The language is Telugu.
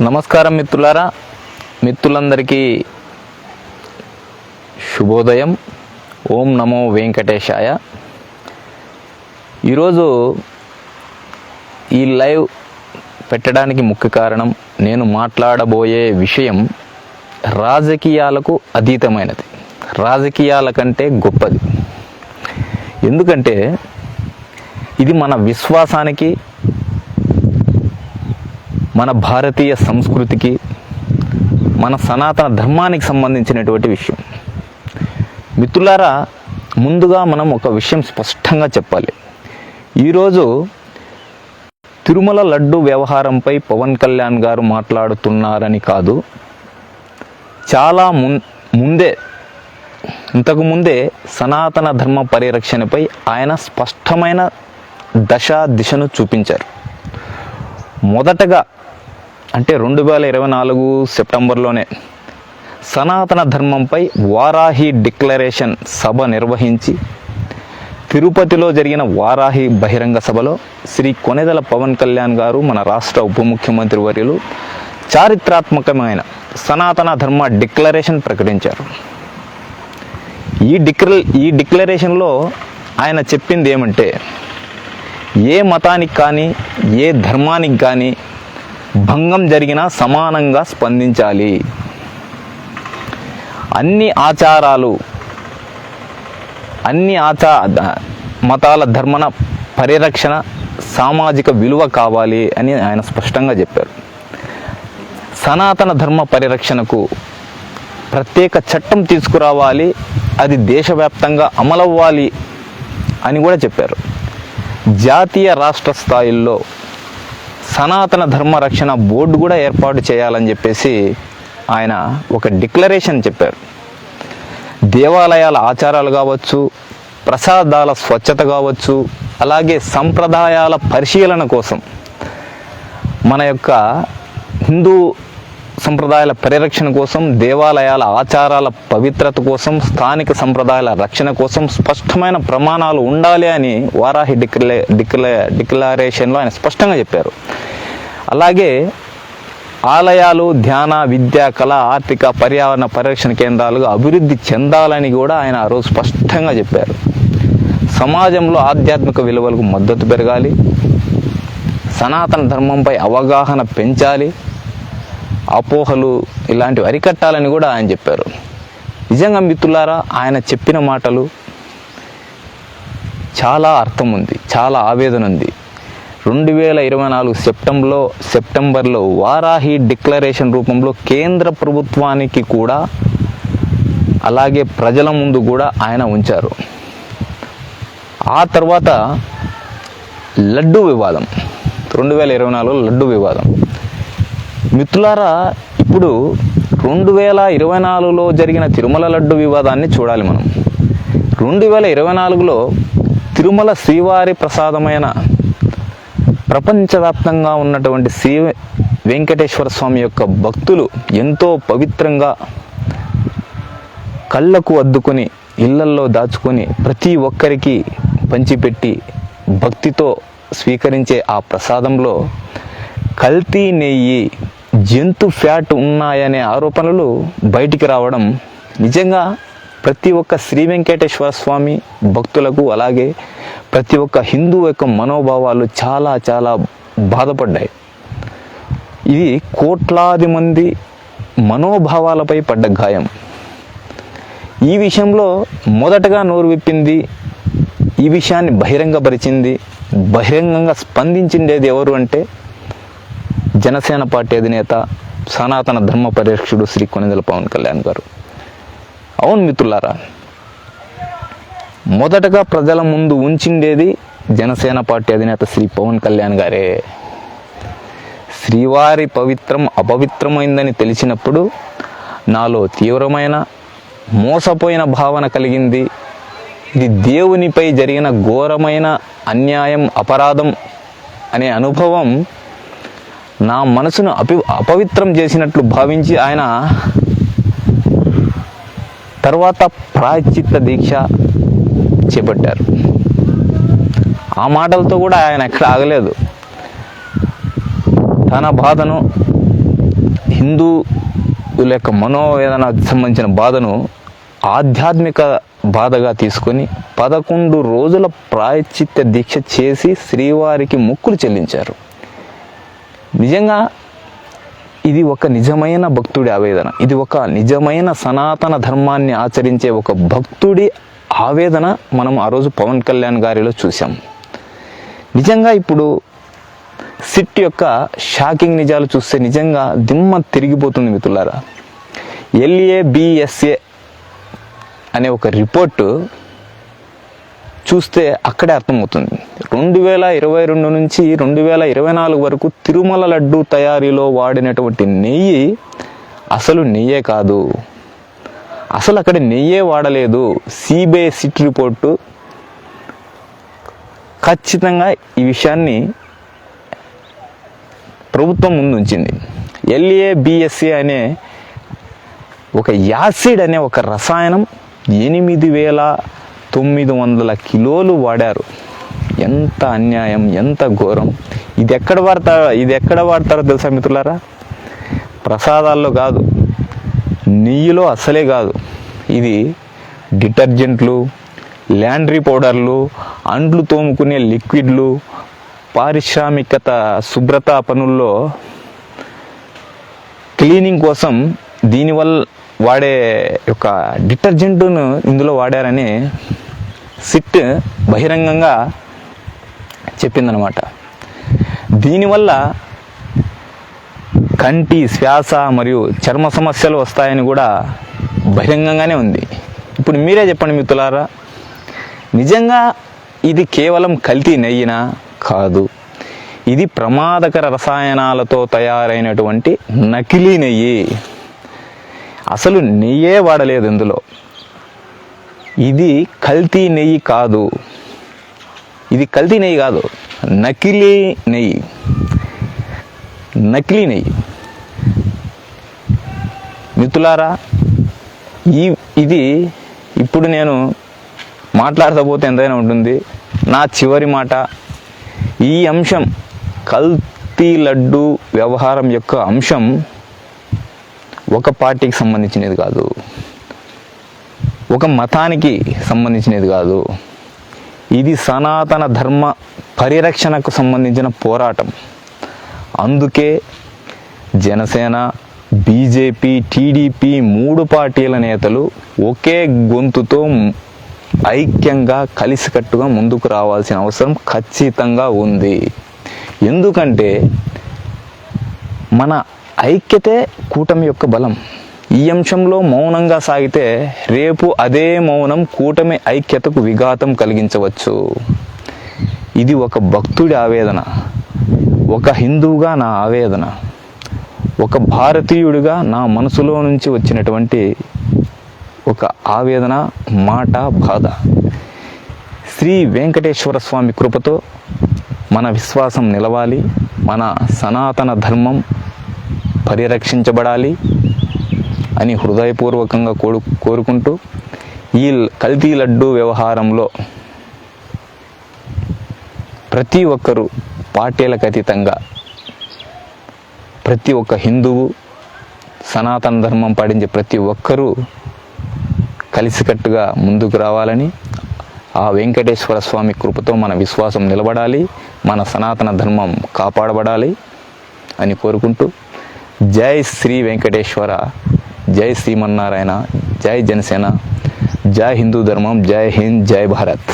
నమస్కారం మిత్రులందరికీ శుభోదయం. ఓం నమో వెంకటేశాయ. ఈరోజు ఈ లైవ్ పెట్టడానికి ముఖ్య కారణం, నేను మాట్లాడబోయే విషయం రాజకీయాలకు అతీతమైనది, రాజకీయాల కంటే గొప్పది. ఎందుకంటే ఇది మన విశ్వాసానికి, మన భారతీయ సంస్కృతికి, మన సనాతన ధర్మానికి సంబంధించినటువంటి విషయం. మిత్రులారా, ముందుగా మనం ఒక విషయం స్పష్టంగా చెప్పాలి. ఈరోజు తిరుమల లడ్డు వ్యవహారంపై పవన్ కళ్యాణ్ గారు మాట్లాడుతున్నారని కాదు, చాలా ఇంతకుముందే సనాతన ధర్మ పరిరక్షణపై ఆయన స్పష్టమైన దిశను చూపించారు. మొదటగా అంటే 2024 సెప్టెంబర్లోనే సనాతన ధర్మంపై వారాహి డిక్లరేషన్ సభ నిర్వహించి, తిరుపతిలో జరిగిన వారాహి బహిరంగ సభలో శ్రీ కొణిదెల పవన్ కళ్యాణ్ గారు, మన రాష్ట్ర ఉప ముఖ్యమంత్రి వర్యులు, చారిత్రాత్మకమైన సనాతన ధర్మ డిక్లరేషన్ ప్రకటించారు. ఈ డిక్లరేషన్లో ఆయన చెప్పింది ఏమంటే, ఏ మతానికి కానీ ఏ ధర్మానికి కానీ భంగం జరిగినా సమానంగా స్పందించాలి. అన్ని మతాల ధర్మన పరిరక్షణ సామాజిక విలువ కావాలి అని ఆయన స్పష్టంగా చెప్పారు. సనాతన ధర్మ పరిరక్షణకు ప్రత్యేక చట్టం తీసుకురావాలి, అది దేశవ్యాప్తంగా అమలవ్వాలి అని కూడా చెప్పారు. జాతీయ రాష్ట్ర స్థాయిల్లో సనాతన ధర్మ రక్షణ బోర్డు కూడా ఏర్పాటు చేయాలని చెప్పేసి ఆయన ఒక డిక్లరేషన్ చెప్పారు. దేవాలయాల ఆచారాలు కావచ్చు, ప్రసాదాల స్వచ్ఛత కావచ్చు, అలాగే సంప్రదాయాల పరిశీలన కోసం, మన యొక్క హిందూ సంప్రదాయాల పరిరక్షణ కోసం, దేవాలయాల ఆచారాల పవిత్రత కోసం, స్థానిక సంప్రదాయాల రక్షణ కోసం స్పష్టమైన ప్రమాణాలు ఉండాలి అని వారాహి డిక్లరేషన్లో ఆయన స్పష్టంగా చెప్పారు. అలాగే ఆలయాలు ధ్యాన, విద్య, కళ, ఆర్థిక, పర్యావరణ పరిరక్షణ కేంద్రాలుగా అభివృద్ధి చెందాలని కూడా ఆయన ఆ రోజు స్పష్టంగా చెప్పారు. సమాజంలో ఆధ్యాత్మిక విలువలకు మద్దతు పెరగాలి, సనాతన ధర్మంపై అవగాహన పెంచాలి, అపోహలు ఇలాంటివి అరికట్టాలని కూడా ఆయన చెప్పారు. నిజంగా మిత్రులారా, ఆయన చెప్పిన మాటలు చాలా అర్థం ఉంది, చాలా ఆవేదన ఉంది. 2024 సెప్టెంబర్లో వారాహి డిక్లరేషన్ రూపంలో కేంద్ర ప్రభుత్వానికి కూడా, అలాగే ప్రజల ముందు కూడా ఆయన ఉంచారు. ఆ తర్వాత లడ్డు వివాదం, 2024 లడ్డు వివాదం. మిత్రులారా, ఇప్పుడు 2024లో జరిగిన తిరుమల లడ్డు వివాదాన్ని చూడాలి మనం. 2024లో తిరుమల శ్రీవారి ప్రసాదమైన, ప్రపంచవ్యాప్తంగా ఉన్నటువంటి శ్రీ వెంకటేశ్వర స్వామి యొక్క భక్తులు ఎంతో పవిత్రంగా కళ్ళకు అద్దుకొని, ఇళ్లల్లో దాచుకొని, ప్రతి ఒక్కరికి పంచిపెట్టి భక్తితో స్వీకరించే ఆ ప్రసాదంలో కల్తీ నెయ్యి, జంతు ఫ్యాట్ ఉన్నాయనే ఆరోపణలు బయటికి రావడం నిజంగా ప్రతి ఒక్క శ్రీ వెంకటేశ్వర స్వామి భక్తులకు, అలాగే ప్రతి ఒక్క హిందూ యొక్క మనోభావాలు చాలా చాలా బాధపడ్డాయి. ఇది కోట్లాది మంది మనోభావాలపై పడ్డ గాయం. ఈ విషయంలో మొదటగా నోరు విప్పింది, ఈ విషయాన్ని బహిరంగపరిచింది, బహిరంగంగా స్పందించిండేది ఎవరు అంటే జనసేన పార్టీ అధినేత, సనాతన ధర్మ పరిరక్షకుడు శ్రీ కొణిదెల పవన్ కళ్యాణ్ గారు. అవును మిత్రులారా, మొదటగా ప్రజల ముందు ఉంచిండేది జనసేన పార్టీ అధినేత శ్రీ పవన్ కళ్యాణ్ గారే. శ్రీవారి పవిత్రం అపవిత్రమైందని తెలిసినప్పుడు నాలో తీవ్రమైన మోసపోయిన భావన కలిగింది. ఇది దేవునిపై జరిగిన ఘోరమైన అన్యాయం, అపరాధం అనే అనుభవం నా మనసును అపవిత్రం చేసినట్లు భావించి ఆయన తర్వాత ప్రాయశ్చిత్త దీక్ష చేపట్టారు. ఆ మాటలతో కూడా ఆయన ఎక్కడ ఆగలేదు. తన బాధను, హిందువుల యొక్క మనోవేదనకు సంబంధించిన బాధను ఆధ్యాత్మిక బాధగా తీసుకొని 11 రోజుల ప్రాయశ్చిత్త దీక్ష చేసి శ్రీవారికి మొక్కులు చెల్లించారు. నిజంగా ఇది ఒక నిజమైన భక్తుడి ఆవేదన. ఇది ఒక నిజమైన సనాతన ధర్మాన్ని ఆచరించే ఒక భక్తుడి ఆవేదన మనం ఆ రోజు పవన్ కళ్యాణ్ గారిలో చూసాం. నిజంగా ఇప్పుడు సిట్ యొక్క షాకింగ్ నిజాలు చూస్తే నిజంగా దిమ్మ తిరిగిపోతుంది మిత్రులారా. LABSA అనే ఒక రిపోర్టు చూస్తే అక్కడే అర్థమవుతుంది. 2022 నుంచి 2024 వరకు తిరుమల లడ్డు తయారీలో వాడినటువంటి నెయ్యి అసలు నెయ్యే కాదు, అసలు అక్కడ నెయ్యే వాడలేదు. CBI సిట్ రిపోర్టు ఖచ్చితంగా ఈ విషయాన్ని ప్రభుత్వం ముందు ఉంచింది. LABSA అనే ఒక యాసిడ్ అనే ఒక రసాయనం 8,900 కిలోలు వాడారు. ఎంత అన్యాయం, ఎంత ఘోరం! ఇది ఎక్కడ వాడతారో తెలుసా మిత్రులారా? ప్రసాదాల్లో కాదు, నెయ్యిలో అసలే కాదు. ఇది డిటర్జెంట్లు, ల్యాండ్రీ పౌడర్లు, అంట్లు తోముకునే లిక్విడ్లు, పారిశ్రామికత శుభ్రత పనుల్లో క్లీనింగ్ కోసం దీనివల్ల వాడే యొక్క డిటర్జెంట్ను ఇందులో వాడారని సిట్ బహిరంగంగా చెప్పిందనమాట. దీనివల్ల కంటి, శ్వాస మరియు చర్మ సమస్యలు వస్తాయని కూడా బహిరంగంగానే ఉంది. ఇప్పుడు మీరే చెప్పండి మిత్రులారా, నిజంగా ఇది కేవలం కల్తీ నెయ్యినా? కాదు, ఇది ప్రమాదకర రసాయనాలతో తయారైనటువంటి నకిలీ నెయ్యి. అసలు నెయ్యే వాడలేదు ఇందులో. ఇది కల్తీ నెయ్యి కాదు, ఇది కల్తీ నెయ్యి కాదు, నకిలీ నెయ్యి. నకిలీ నెయ్యి మిత్రులారా. ఇది ఇప్పుడు నేను మాట్లాడతా పోతే ఎంతైనా ఉంటుంది. నా చివరి మాట, ఈ అంశం కల్తీ లడ్డు వ్యవహారం యొక్క అంశం ఒక పార్టీకి సంబంధించినది కాదు, ఒక మతానికి సంబంధించినది కాదు. ఇది సనాతన ధర్మ పరిరక్షణకు సంబంధించిన పోరాటం. అందుకే జనసేన, BJP, TDP 3 పార్టీల నేతలు ఒకే గొంతుతో ఐక్యంగా కలిసికట్టుగా ముందుకు రావాల్సిన అవసరం ఖచ్చితంగా ఉంది. ఎందుకంటే మన ఐక్యతే కూటమి యొక్క బలం. ఈ అంశంలో మౌనంగా సాగితే రేపు అదే మౌనం కూటమి ఐక్యతకు విఘాతం కలిగించవచ్చు. ఇది ఒక భక్తుడి ఆవేదన, ఒక హిందువుగా నా ఆవేదన, ఒక భారతీయుడిగా నా మనసులో నుంచి వచ్చినటువంటి ఒక ఆవేదన, మాట, బాధ. శ్రీ వెంకటేశ్వర స్వామి కృపతో మన విశ్వాసం నిలవాలి, మన సనాతన ధర్మం పరిరక్షించబడాలి అని హృదయపూర్వకంగా కోరుకుంటూ, ఈ కల్తీ లడ్డు వ్యవహారంలో ప్రతి ఒక్కరూ పార్టీలకు అతీతంగా, ప్రతి ఒక్క హిందువు, సనాతన ధర్మం పాటించే ప్రతి ఒక్కరూ కలిసికట్టుగా ముందుకు రావాలని, ఆ వెంకటేశ్వర స్వామి కృపతో మన విశ్వాసం నిలబడాలి, మన సనాతన ధర్మం కాపాడబడాలి అని కోరుకుంటూ, జై శ్రీ వెంకటేశ్వర, జై శ్రీమన్నారాయణ, జై జనసేన, జై హిందూ ధర్మం, జై హింద్, జై భారత్.